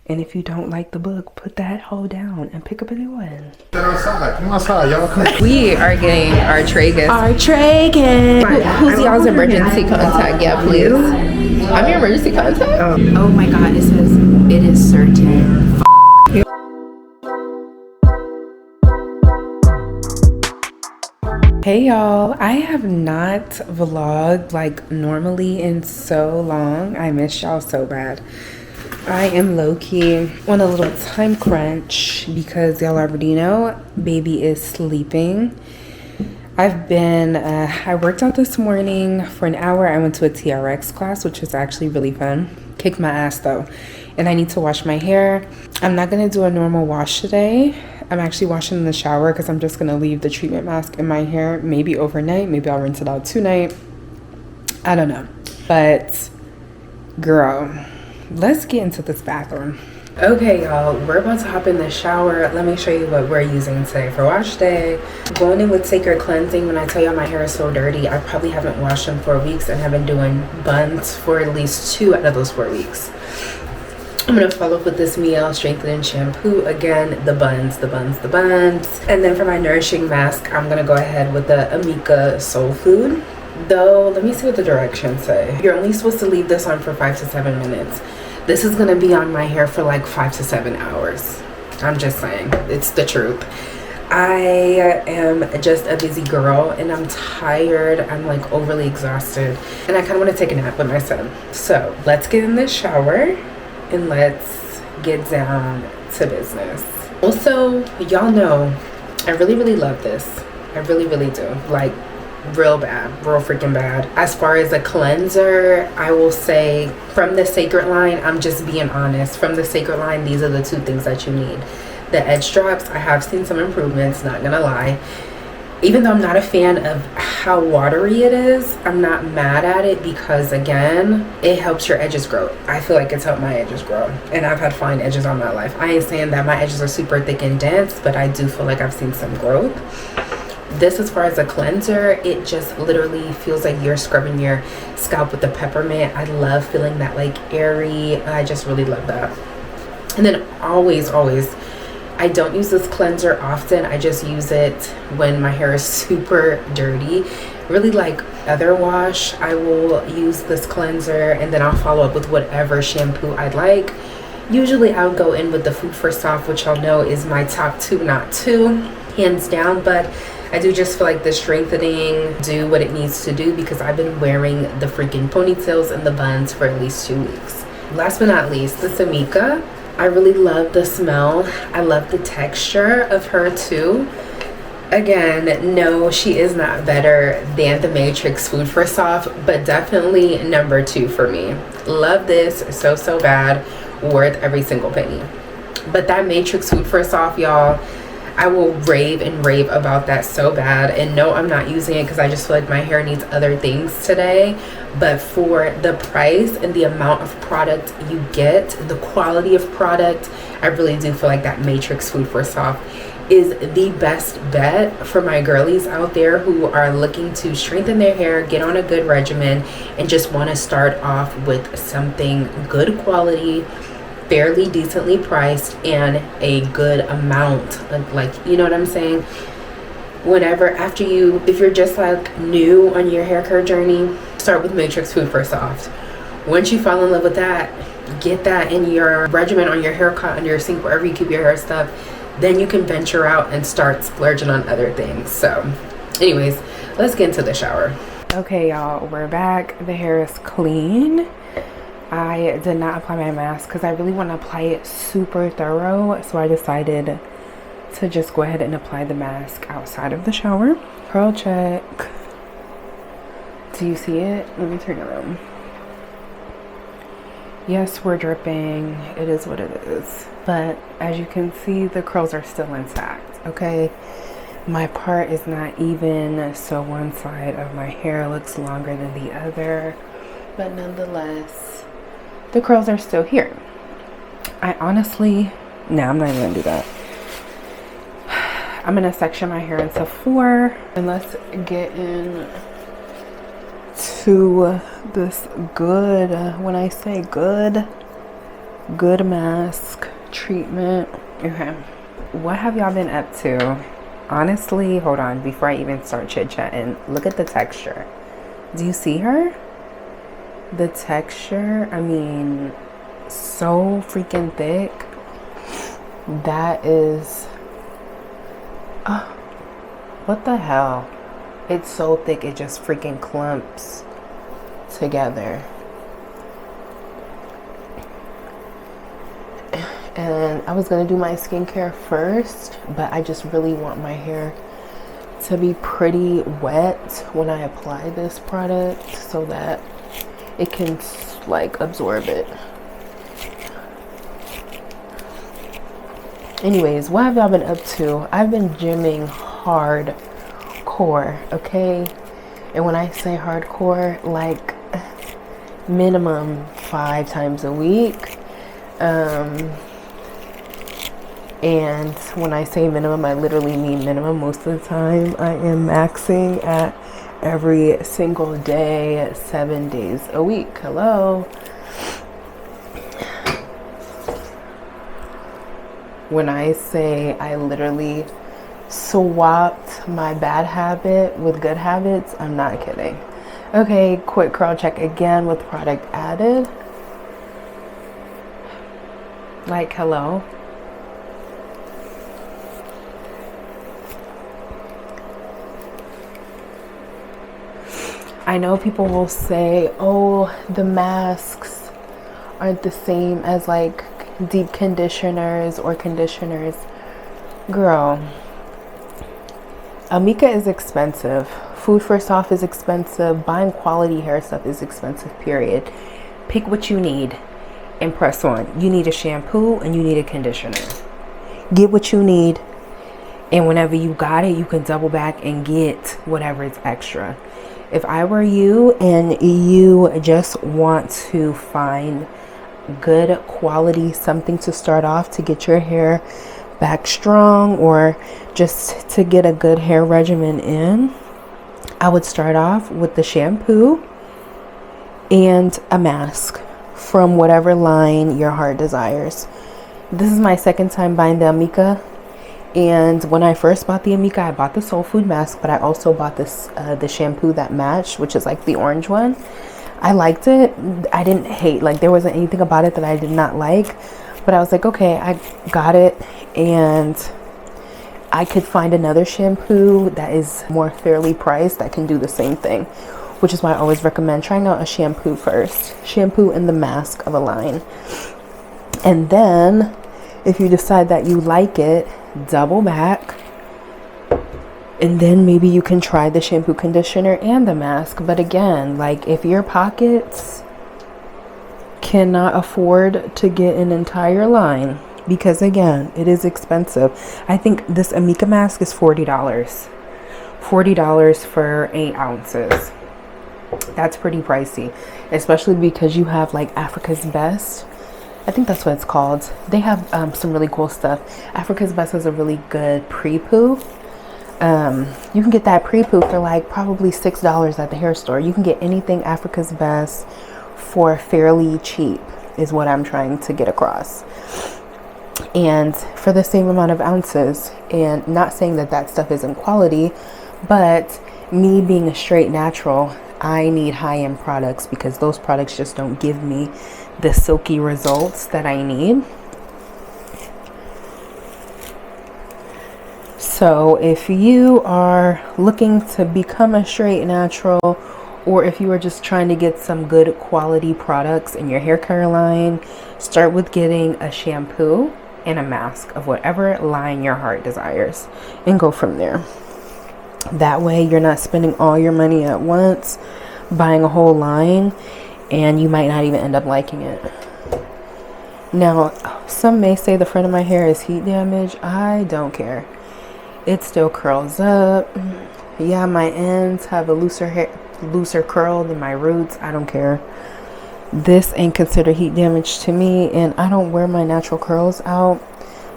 And if you don't like the book, put that hoe down and pick up a new one. Come outside, y'all. We are getting our Tragus. Our Tragus. Who's y'all's emergency contact? Yeah, please. I'm your emergency contact. Oh my god, it says it is certain. Hey y'all, I have not vlogged like normally in so long. I miss y'all so bad. I am low-key on a little time crunch because y'all already know baby is sleeping. I worked out this morning for an hour. I went to a TRX class, which was actually really fun. Kicked my ass though. And I need to wash my hair. I'm not gonna do a normal wash today. I'm actually washing in the shower because I'm just gonna leave the treatment mask in my hair, maybe overnight, maybe I'll rinse it out tonight. I don't know. But girl, let's get into this bathroom. Okay, y'all, we're about to hop in the shower. Let me show you what we're using today for wash day. Going in with Sacred Cleansing. When I tell y'all my hair is so dirty, I probably haven't washed them for weeks and have been doing buns for at least 2 out of those 4 weeks. I'm gonna follow up with this Miel Strengthening Shampoo. Again, the buns. And then for my nourishing mask, I'm gonna go ahead with the Amika Soul Food. Though, let me see what the directions say. You're only supposed to leave this on for 5 to 7 minutes. This is gonna be on my hair for like 5 to 7 hours. I'm just saying, it's the truth. I am just a busy girl and I'm tired. I'm like overly exhausted and I kind of want to take a nap with my son. So let's get in the shower and let's get down to business. Also, y'all know I really love this. I really do. Like real bad, real freaking bad. As far as a cleanser, I will say from the Sacred line, I'm just being honest, from the Sacred line, these are the 2 things that you need. The edge drops, I have seen some improvements, not gonna lie. Even though I'm not a fan of how watery it is, I'm not mad at it because again, it helps your edges grow. I feel like it's helped my edges grow and I've had fine edges all my life. I ain't saying that my edges are super thick and dense, but I do feel like I've seen some growth. This, as far as a cleanser, it just literally feels like you're scrubbing your scalp with the peppermint. I love feeling that like airy. I just really love that. And then always, I don't use this cleanser often. I just use it when my hair is super dirty. Really like other wash, I will use this cleanser and then I'll follow up with whatever shampoo I'd like. Usually I'll go in with the Food for Soft, which y'all know is my top 2, not 2, hands down. But I do just feel like the strengthening do what it needs to do because I've been wearing the freaking ponytails and the buns for at least 2 weeks. Last but not least, the Amika. I really love the smell. I love the texture of her too. Again, no, she is not better than the Matrix Food for Soft, but definitely number 2 for me. Love this so bad, worth every single penny. But that Matrix Food for Soft, y'all, I will rave about that so bad. And no, I'm not using it because I just feel like my hair needs other things today. But for the price and the amount of product you get, the quality of product, I really do feel like that Matrix Food for Soft is the best bet for my girlies out there who are looking to strengthen their hair, get on a good regimen, and just want to start off with something good quality, fairly decently priced, and a good amount of, like, you know what I'm saying? If you're just like new on your hair care journey, start with Matrix Food for Soft. Once you fall in love with that, get that in your regimen, on your haircut, on your sink, wherever you keep your hair stuff, then you can venture out and start splurging on other things. So anyways, let's get into the shower. Okay, y'all, we're back. The hair is clean. I did not apply my mask because I really want to apply it super thorough, so I decided to just go ahead and apply the mask outside of the shower. Curl check. Do you see it? Let me turn around. Yes, we're dripping. It is what it is. But as you can see, the curls are still intact, okay? My part is not even, so one side of my hair looks longer than the other. But nonetheless, the curls are still here. I'm not even gonna do that. I'm gonna section my hair into 4 and let's get in to this good, when I say good, good mask treatment. Okay, what have y'all been up to? Honestly, hold on, before I even start chit-chatting, look at the texture. Do you see her? The texture, I mean, so freaking thick. That is, what the hell? It's so thick, it just freaking clumps together. And I was gonna do my skincare first, but I just really want my hair to be pretty wet when I apply this product so that it can like absorb it. Anyways, what have y'all been up to? I've been gymming hardcore, okay? And when I say hardcore, like minimum 5 times a week. And when I say minimum, I literally mean minimum. Most of the time I am maxing at every single day, 7 days a week. Hello. When I say I literally swapped my bad habit with good habits, I'm not kidding. Okay, quick curl check again with product added. Like, hello. I know people will say, oh, the masks aren't the same as like deep conditioners or conditioners. Girl, Amika is expensive. Food first off is expensive. Buying quality hair stuff is expensive, period. Pick what you need and press on. You need a shampoo and you need a conditioner. Get what you need, and whenever you got it, you can double back and get whatever is extra. If I were you and you just want to find good quality something to start off to get your hair back strong, or just to get a good hair regimen in, I would start off with the shampoo and a mask from whatever line your heart desires. This is my second time buying the Amika. And when I first bought the Amika, I bought the Soul Food mask, but I also bought this the shampoo that matched, which is like the orange one. I liked it. I didn't hate, like there wasn't anything about it that I did not like, but I was like, okay, I got it, and I could find another shampoo that is more fairly priced that can do the same thing, which is why I always recommend trying out a shampoo first. Shampoo and the mask of a line. And then if you decide that you like it, double back, and then maybe you can try the shampoo, conditioner, and the mask. But again, like if your pockets cannot afford to get an entire line, because again, it is expensive. I think this Amika mask is $40. $40 for 8 ounces. That's pretty pricey, especially because you have like Africa's Best. I think that's what it's called. They have some really cool stuff. Africa's Best has a really good pre-poo. You can get that pre-poo for like probably $6 at the hair store. You can get anything Africa's Best for fairly cheap is what I'm trying to get across. And for the same amount of ounces. And not saying that that stuff isn't quality, but me being a straight natural, I need high-end products because those products just don't give me the silky results that I need. So if you are looking to become a straight natural, or if you are just trying to get some good quality products in your hair care line, start with getting a shampoo and a mask of whatever line your heart desires and go from there. That way you're not spending all your money at once buying a whole line, and you might not even end up liking it. Now, some may say the front of my hair is heat damage. I don't care. It still curls up. Yeah, my ends have a looser curl than my roots. I don't care. This ain't considered heat damage to me, and I don't wear my natural curls out,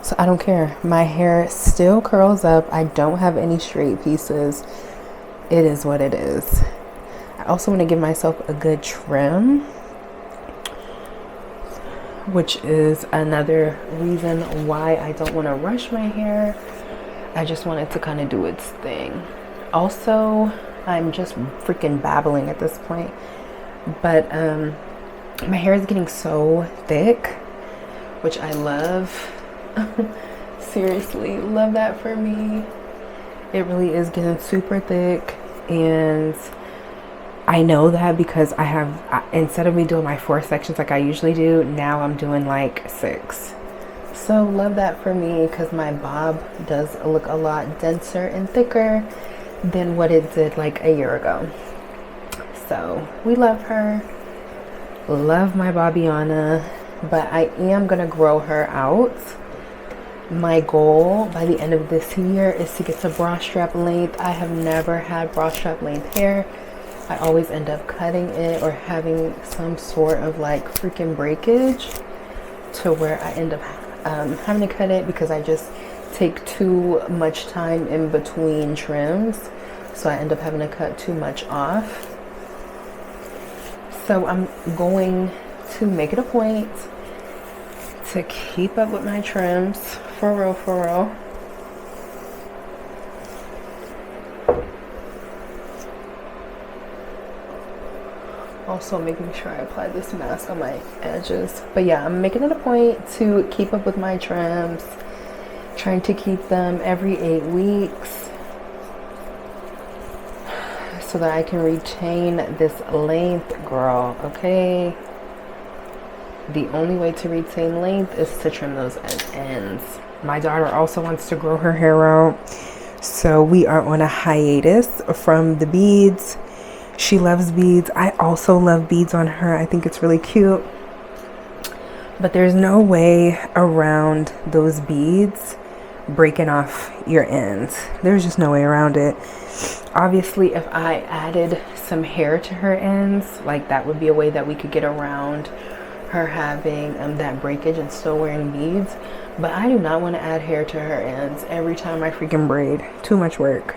so I don't care. My hair still curls up. I don't have any straight pieces. It is what it is. I also want to give myself a good trim. which is another reason why I don't want to rush my hair. I just want it to kind of do its thing. Also, I'm just freaking babbling at this point, but my hair is getting so thick, which I love. Seriously, love that for me. It really is getting super thick, and I know that because I have, instead of me doing my 4 sections like I usually do, now I'm doing like 6. So love that for me, because my bob does look a lot denser and thicker than what it did like a year ago. So we love her. Love my Bobbiana, but I am gonna grow her out. My goal by the end of this year is to get to bra strap length. I have never had bra strap length hair. I always end up cutting it or having some sort of like freaking breakage to where I end up having to cut it because I just take too much time in between trims. So I end up having to cut too much off. So I'm going to make it a point to keep up with my trims, for real, for real. Also making sure I apply this mask on my edges. But yeah, I'm making it a point to keep up with my trims, trying to keep them every 8 weeks so that I can retain this length, girl, okay? The only way to retain length is to trim those ends. My daughter also wants to grow her hair out, so we are on a hiatus from the beads. She loves beads. I also love beads on her. I think it's really cute. But there's no way around those beads breaking off your ends. There's just no way around it. Obviously, if I added some hair to her ends, like that would be a way that we could get around her having that breakage and still wearing beads. But I do not want to add hair to her ends every time I freaking braid. Too much work.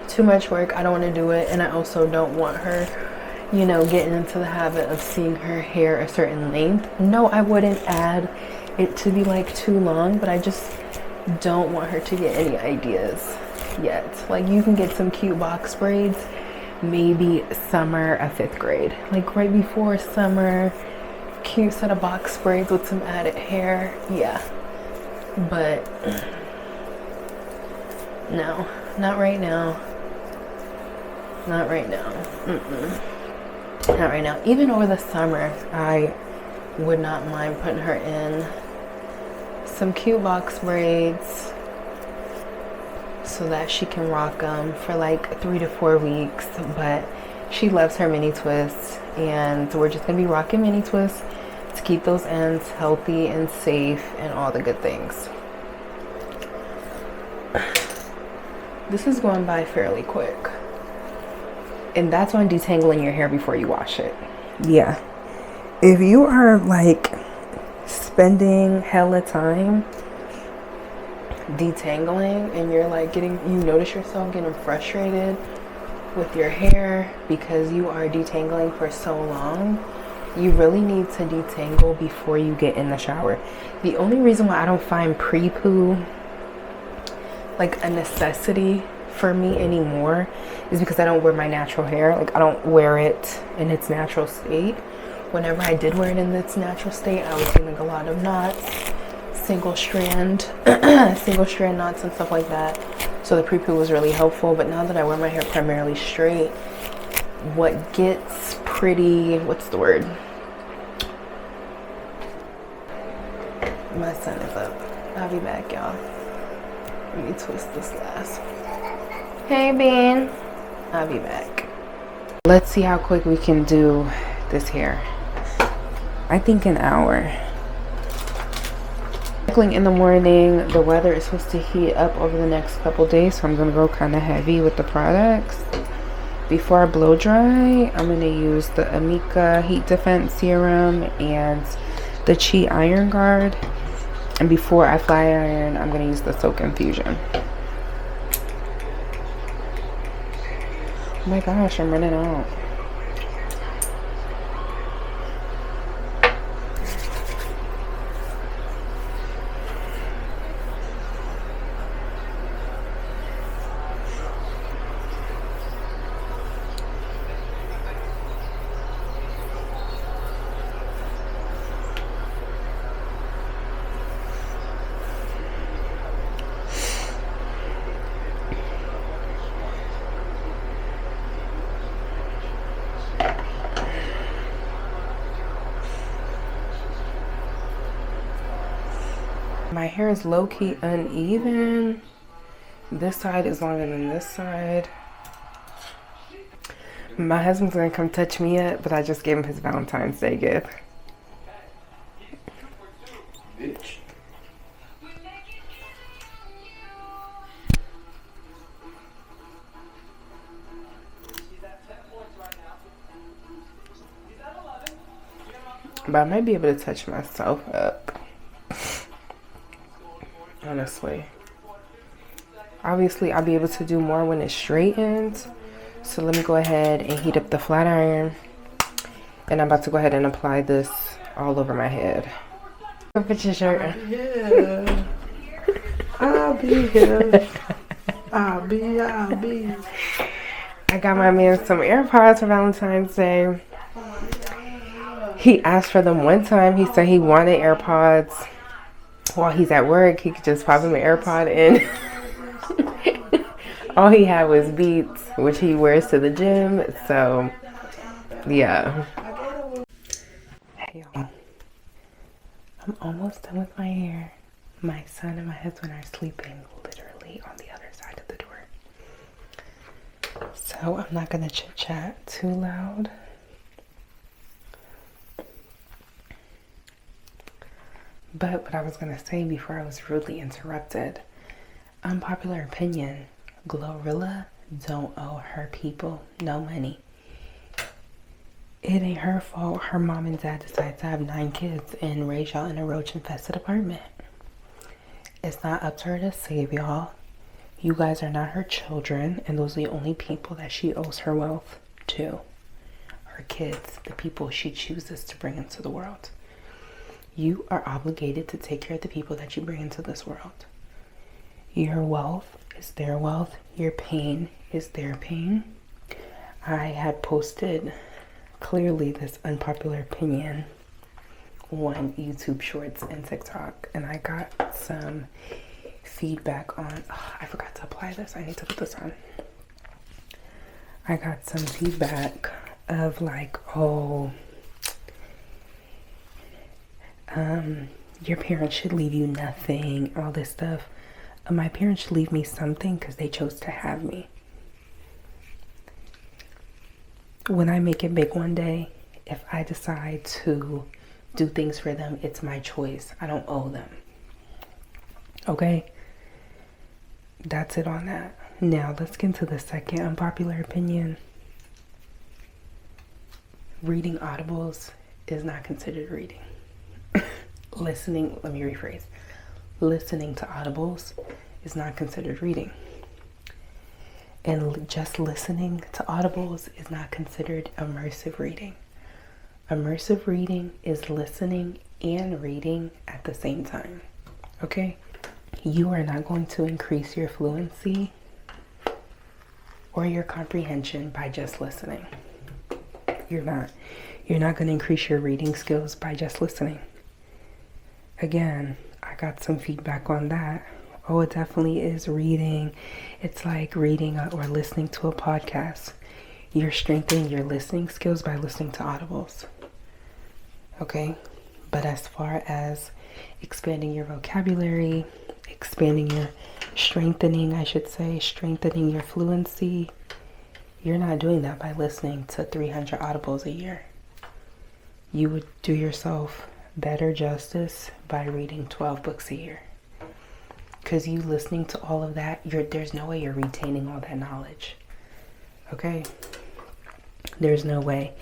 Too much work. I don't want to do it. And I also don't want her, you know, getting into the habit of seeing her hair a certain length. No, I wouldn't add it to be like too long, but I just don't want her to get any ideas yet. Like, you can get some cute box braids maybe summer of 5th grade, like right before summer, cute set of box braids with some added hair. Yeah, but no, not right now. Not right now. Not right now. Even over the summer, I would not mind putting her in some cute box braids so that she can rock them for like 3 to 4 weeks. But she loves her mini twists, and we're just gonna be rocking mini twists to keep those ends healthy and safe and all the good things. This is going by fairly quick. And that's on detangling your hair before you wash it. Yeah. If you are like spending hella time detangling and you're like you notice yourself getting frustrated with your hair because you are detangling for so long, you really need to detangle before you get in the shower. The only reason why I don't find pre-poo like a necessity for me anymore is because I don't wear my natural hair. Like, I don't wear it in its natural state. Whenever I did wear it in its natural state, I was getting a lot of knots, single strand knots and stuff like that. So the pre-poo was really helpful. But now that I wear my hair primarily straight, what gets pretty, what's the word? My son is up. I'll be back, y'all. Let me twist this last. Hey, Bean. I'll be back. Let's see how quick we can do this hair. I think an hour. In the morning, the weather is supposed to heat up over the next couple days, so I'm gonna go kind of heavy with the products. Before I blow dry, I'm gonna use the Amika Heat Defense Serum and the Chi Iron Guard. And before I fly iron, I'm gonna use the Soak Infusion. Oh my gosh, I'm running out. My hair is low-key uneven. This side is longer than this side. My husband's gonna come touch me up, but I just gave him his Valentine's Day gift. Bitch. But I might be able to touch myself up. Honestly. Obviously, I'll be able to do more when it straightens. So let me go ahead and heat up the flat iron. And I'm about to go ahead and apply this all over my head. Go put your shirt on. Yeah. I'll be here. I'll be. I got my man some AirPods for Valentine's Day. He asked for them one time. He said he wanted AirPods. While he's at work, he could just pop him an AirPod in. All he had was Beats, which he wears to the gym. So, yeah. Hey, y'all. I'm almost done with my hair. My son and my husband are sleeping literally on the other side of the door. So, I'm not going to chit-chat too loud. But what I was going to say before I was rudely interrupted, unpopular opinion, Glorilla don't owe her people no money. It ain't her fault her mom and dad decided to have 9 kids and raise y'all in a roach-infested apartment. It's not up to her to save y'all. You guys are not her children, and those are the only people that she owes her wealth to. Her kids, the people she chooses to bring into the world. You are obligated to take care of the people that you bring into this world. Your wealth is their wealth. Your pain is their pain. I had posted clearly this unpopular opinion on YouTube Shorts and TikTok, and I got some feedback on, I forgot to apply this. I need to put this on. I got some feedback of like, your parents should leave you nothing, all this stuff. My parents should leave me something because they chose to have me. When I make it big one day, if I decide to do things for them, it's my choice. I don't owe them. Okay? That's it on that. Now, let's get into the second unpopular opinion. Reading audibles is not considered reading. Listening to audibles is not considered reading. And just listening to audibles is not considered immersive reading. Immersive reading is listening and reading at the same time. Okay? You are not going to increase your fluency or your comprehension by just listening. You're not going to increase your reading skills by just listening. Again, I got some feedback on that. Oh, it definitely is reading. It's like reading or listening to a podcast. You're strengthening your listening skills by listening to audibles. Okay? But as far as expanding your vocabulary, strengthening your fluency, you're not doing that by listening to 300 audibles a year. You would do yourself better justice by reading 12 books a year. Because you listening to all of that, there's no way you're retaining all that knowledge. Okay? There's no way.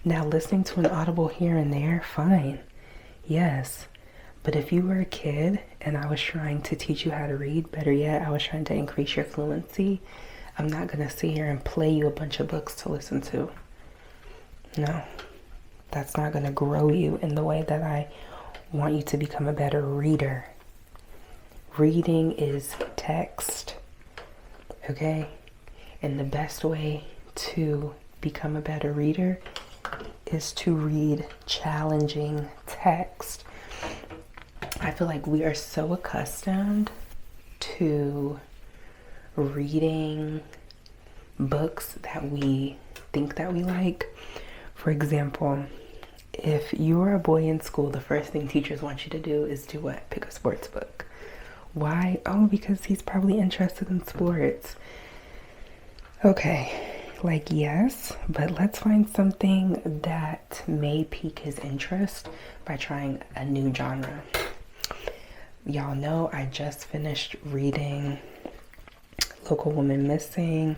Now, listening to an audible here and there, fine. Yes. But if you were a kid and I was trying to teach you how to read, better yet, I was trying to increase your fluency, I'm not going to sit here and play you a bunch of books to listen to. No. That's not going to grow you in the way that I want you to become a better reader. Reading is text, okay? And the best way to become a better reader is to read challenging text. I feel like we are so accustomed to reading books that we think that we like. For example, if you are a boy in school, the first thing teachers want you to do is do what? Pick a sports book. Why? Oh, because he's probably interested in sports. Okay, like yes, but let's find something that may pique his interest by trying a new genre. Y'all know I just finished reading Local Woman Missing.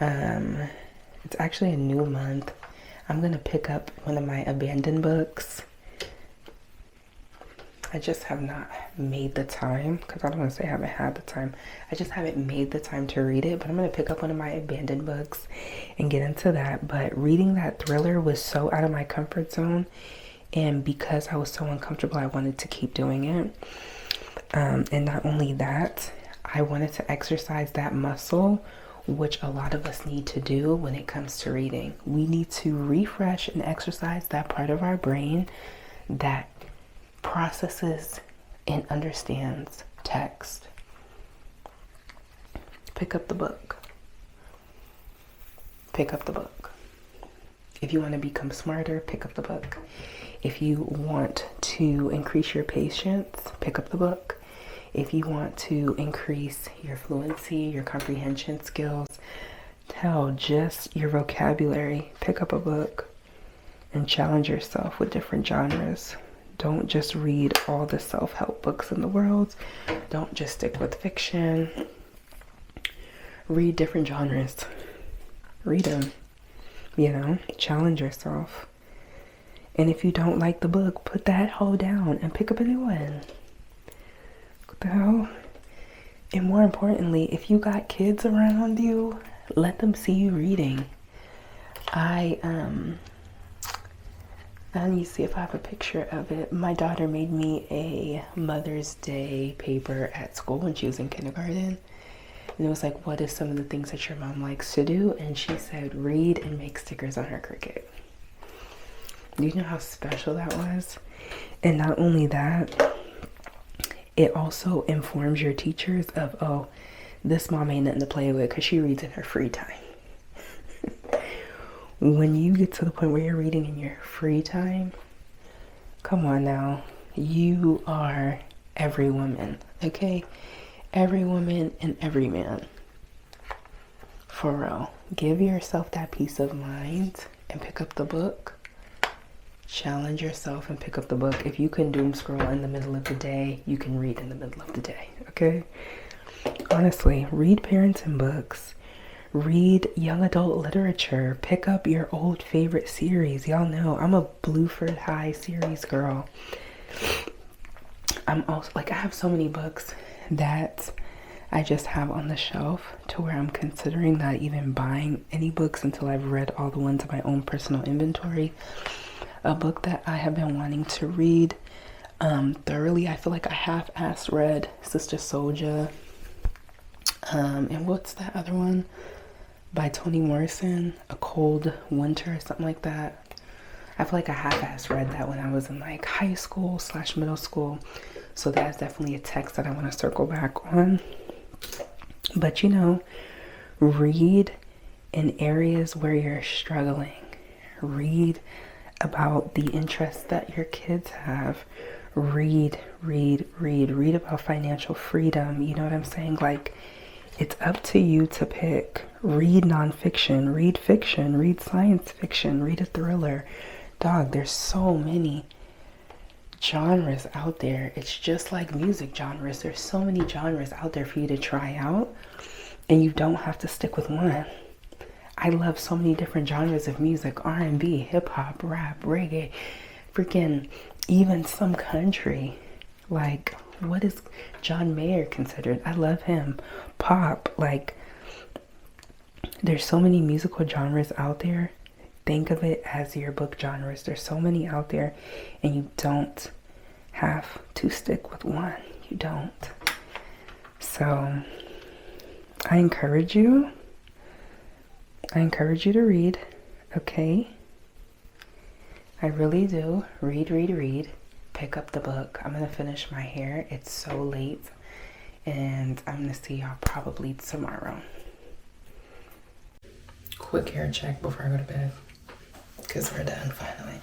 It's actually a new month. I'm gonna pick up one of my abandoned books. I just have not made the time, because I don't want to say I haven't had the time. I just haven't made the time to read it, but I'm going to pick up one of my abandoned books and get into that. But reading that thriller was so out of my comfort zone, and because I was so uncomfortable, I wanted to keep doing it. And not only that, I wanted to exercise that muscle, which a lot of us need to do when it comes to reading. We need to refresh and exercise that part of our brain that processes and understands text. Pick up the book. Pick up the book. If you want to become smarter, pick up the book. If you want to increase your patience, pick up the book. If you want to increase your fluency, your comprehension skills, just your vocabulary, pick up a book and challenge yourself with different genres. Don't just read all the self-help books in the world. Don't just stick with fiction. Read different genres. Read them. You know, challenge yourself. And if you don't like the book, put that hoe down and pick up a new one. What the hell? And more importantly, if you got kids around you, let them see you reading. Let me see if I have a picture of it. My daughter made me a Mother's Day paper at school when she was in kindergarten. And it was like, what is some of the things that your mom likes to do? And she said, read and make stickers on her Cricut. Do you know how special that was? And not only that, it also informs your teachers of, oh, this mom ain't nothing to play with because she reads in her free time. When you get to the point where you're reading in your free time, come on now, you are every woman, okay? Every woman and every man. For real. Give yourself that peace of mind and pick up the book. Challenge yourself and pick up the book. If you can doom scroll in the middle of the day, you can read in the middle of the day, okay? Honestly, read parenting books. Read young adult literature. Pick up your old favorite series. Y'all know I'm a Blueford High series girl. I'm also like, I have so many books that I just have on the shelf to where I'm considering not even buying any books until I've read all the ones in my own personal inventory. A book that I have been wanting to read thoroughly. I feel like I half-assed read Sister Souljah. And what's that other one? By Toni Morrison, A Cold Winter, something like that. I feel like I half-assed read that when I was in like high school / middle school. So that's definitely a text that I want to circle back on. But you know, read in areas where you're struggling. Read about the interests that your kids have. Read about financial freedom. You know what I'm saying? Like, it's up to you to pick. Read nonfiction, read fiction, read science fiction, read a thriller. Dog, there's so many genres out there. It's just like music genres. There's so many genres out there for you to try out, and you don't have to stick with one. I love so many different genres of music: R&B, hip-hop, rap, reggae, freaking even some country. Like, what is John Mayer considered? I love him. Pop, like, there's so many musical genres out there. Think of it as your book genres. There's so many out there, and you don't have to stick with one. You don't. So I encourage you to read, okay? I really do. Read. Pick up the book. I'm gonna finish my hair. It's so late, and I'm gonna see y'all probably tomorrow. Quick hair check before I go to bed, because we're done finally.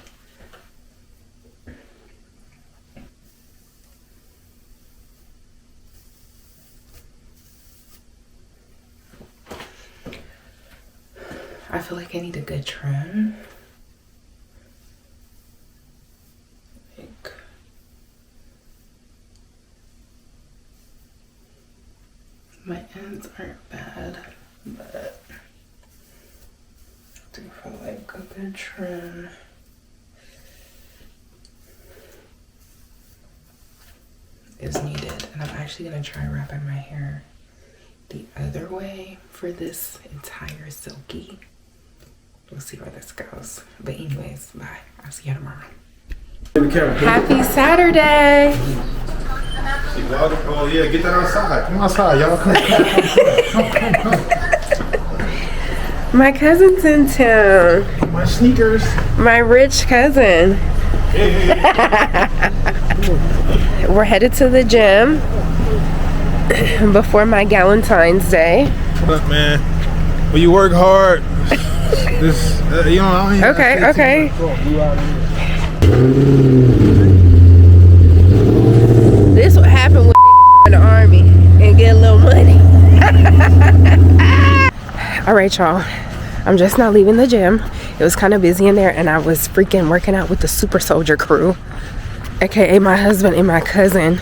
I feel like I need a good trim. Like, my ends aren't bad, but I do feel like a good trim is needed. And I'm actually gonna try wrapping my hair the other way for this entire silky. We'll see where this goes. But anyways, bye. I'll see you tomorrow. Happy Saturday! Oh yeah, get that outside. Come outside, y'all. Come. My cousin's in town. My sneakers. My rich cousin. Hey. We're headed to the gym before my Valentine's Day. What up, man? When you work hard, this you know. I don't Okay. This what happened when in the army and get a little money. All right, y'all. I'm just now leaving the gym. It was kind of busy in there, and I was freaking working out with the super soldier crew, aka my husband and my cousin.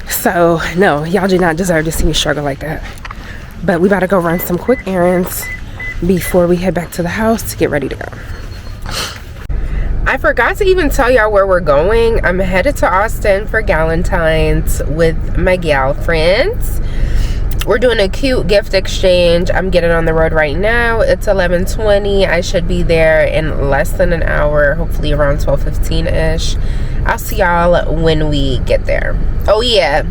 So no, y'all do not deserve to see me struggle like that. But we about to go run some quick errands before we head back to the house to get ready to go. I forgot to even tell y'all where we're going. I'm headed to Austin for Galentine's with my gal friends. We're doing a cute gift exchange. I'm getting on the road right now. It's 11:20. I should be there in less than an hour, hopefully around 12:15-ish. I'll see y'all when we get there. Oh yeah,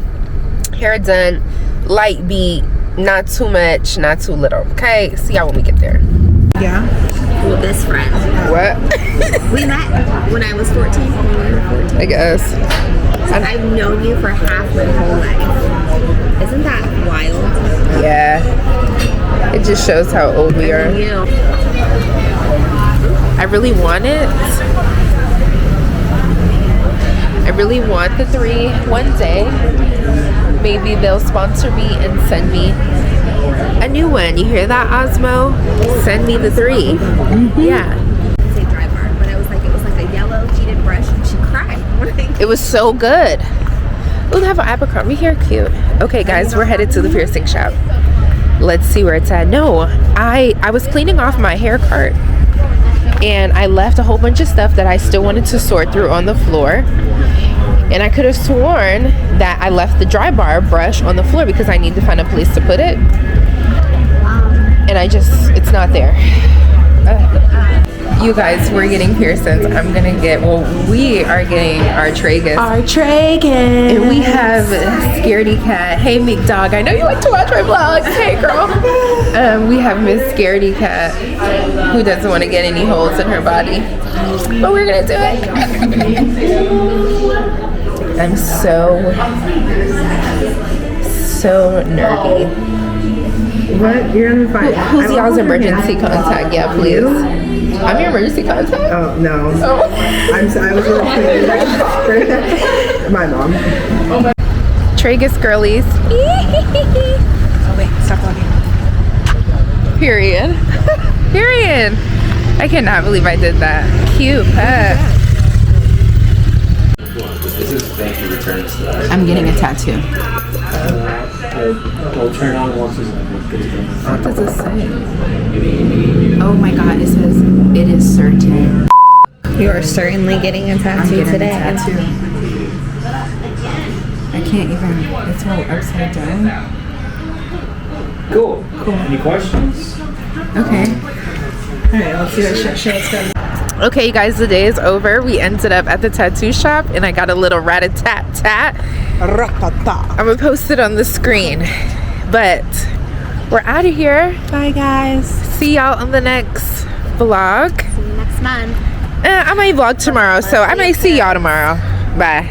hair done, light beat, not too much, not too little. Okay, see y'all when we get there. Yeah. Well, best friend. What? We met when I was 14. When we were 14. I guess. I've known you for half my whole life. Isn't that wild? Yeah. It just shows how old we are. You. I really want it. I really want the 3 one day. Maybe they'll sponsor me and send me a new one. You hear that, Osmo? Send me the 3. Yeah. I say dry bar, but it was like a yellow heated brush, and she cried. It was so good. Oh, they have an Abercrombie here. Cute. Okay, guys, we're headed to the piercing shop. Let's see where it's at. No, I was cleaning off my hair cart, and I left a whole bunch of stuff that I still wanted to sort through on the floor. And I could have sworn that I left the dry bar brush on the floor because I need to find a place to put it. And it's not there. You guys, we're getting piercings. We are getting our tragus. And we have Scaredy Cat. Hey, Meek Dog. I know you like to watch my vlogs. Hey, girl. We have Miss Scaredy Cat, who doesn't want to get any holes in her body. But we're going to do it. I'm so nerdy. What? You're gonna find Who's y'all's emergency contact? Yeah, please. I'm your emergency contact? Oh no. Oh. I was gonna my mom. Tragus girlies. Oh wait, stop talking. Period. Period. I cannot believe I did that. Cute pet. I'm getting a tattoo. What does it say? Oh my god, it says, it is certain. You are certainly getting a tattoo today. I can't even, it's all upside down. Cool. Any questions? Okay. Alright, let's see what show it's done. Okay, you guys, the day is over. We ended up at the tattoo shop, and I got a little rat-a-tat-tat. I'm gonna post it on the screen. But we're out of here. Bye, guys. See y'all on the next vlog. See you next month. I might vlog tomorrow, so I might see y'all tomorrow. Bye.